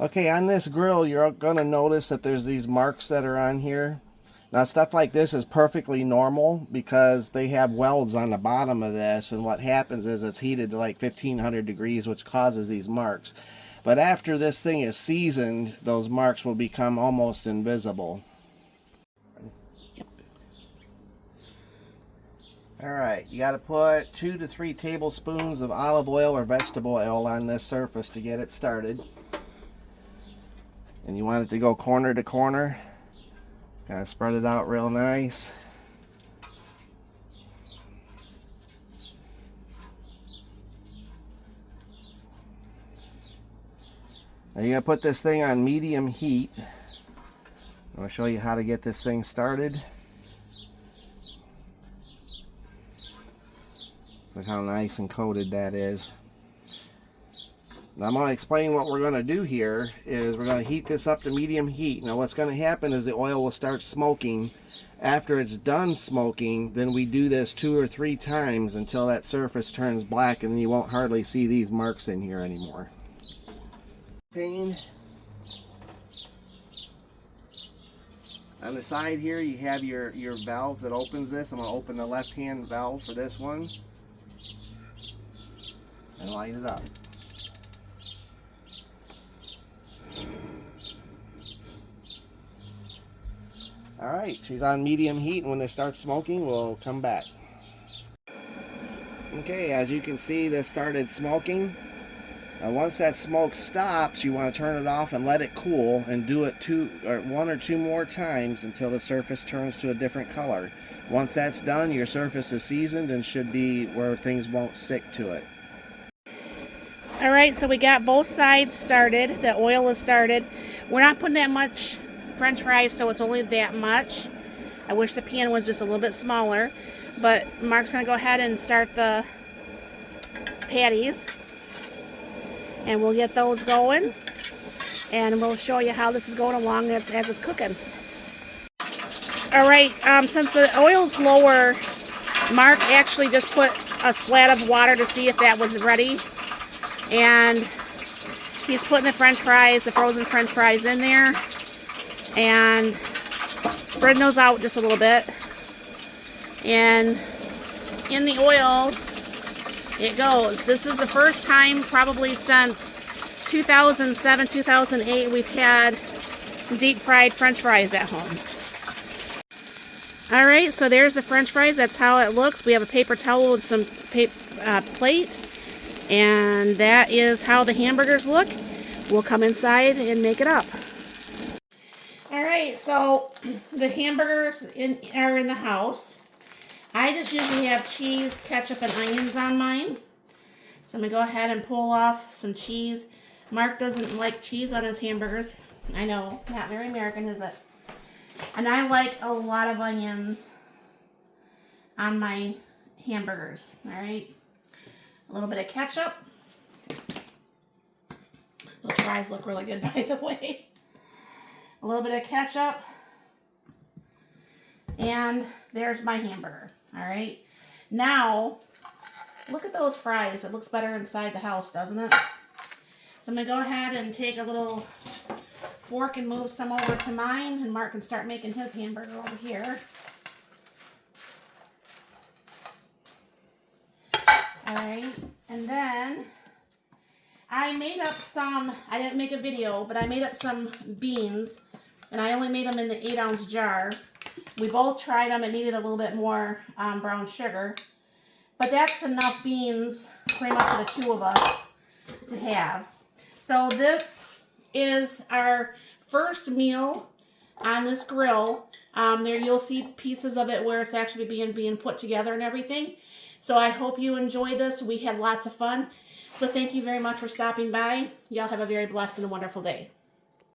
Okay, on this grill, you're going to notice that there's these marks that are on here. Now, stuff like this is perfectly normal because they have welds on the bottom of this, and what happens is it's heated to like 1500 degrees, which causes these marks. But after this thing is seasoned, those marks will become almost invisible. Alright, you got to put 2 to 3 tablespoons of olive oil or vegetable oil on this surface to get it started. And you want it to go corner to corner. Kind of spread it out real nice. Now you're going to put this thing on medium heat. I'm going to show you how to get this thing started. Look how nice and coated that is. Now I'm going to explain what we're going to do here is we're going to heat this up to medium heat. Now what's going to happen is the oil will start smoking. After it's done smoking, then we do this 2 or 3 times until that surface turns black, and then you won't hardly see these marks in here anymore. Propane. On the side here you have your valves that opens this. I'm going to open the left hand valve for this one and light it up. Alright, she's on medium heat, and when they start smoking, we'll come back. Okay, as you can see, this started smoking. Now, once that smoke stops, you want to turn it off and let it cool, and do it 1 or 2 more times until the surface turns to a different color. Once that's done, your surface is seasoned and should be where things won't stick to it. Alright, so we got both sides started. The oil is started. We're not putting that much French fries, so it's only that much. I wish the pan was just a little bit smaller, but Mark's going to go ahead and start the patties, and we'll get those going, and we'll show you how this is going along as it's cooking. Alright, since the oil's lower, Mark actually just put a splat of water to see if that was ready, and he's putting the French fries, the frozen French fries in there, and spreading those out just a little bit, and in the oil it goes. This is the first time probably since 2007, 2008 we've had deep fried French fries at home. Alright, so there's the French fries. That's how it looks. We have a paper towel and some plate, and that is how the hamburgers look. We'll come inside and make it up. Alright, so the hamburgers are in the house. I just usually have cheese, ketchup, and onions on mine. So I'm going to go ahead and pull off some cheese. Mark doesn't like cheese on his hamburgers. I know, not very American, is it? And I like a lot of onions on my hamburgers. Alright, a little bit of ketchup. Those fries look really good, by the way. A little bit of ketchup, and there's my hamburger. All right, now look at those fries. It looks better inside the house, doesn't it? So I'm gonna go ahead and take a little fork and move some over to mine, and Mark can start making his hamburger over here. All right, and then I made up some, I didn't make a video, but I made up some beans, and I only made them in the 8-ounce jar. We both tried them and needed a little bit more brown sugar, but that's enough beans pretty much for the 2 of us to have. So this is our first meal on this grill. There you'll see pieces of it where it's actually being put together and everything. So I hope you enjoy this. We had lots of fun. So thank you very much for stopping by. Y'all have a very blessed and wonderful day.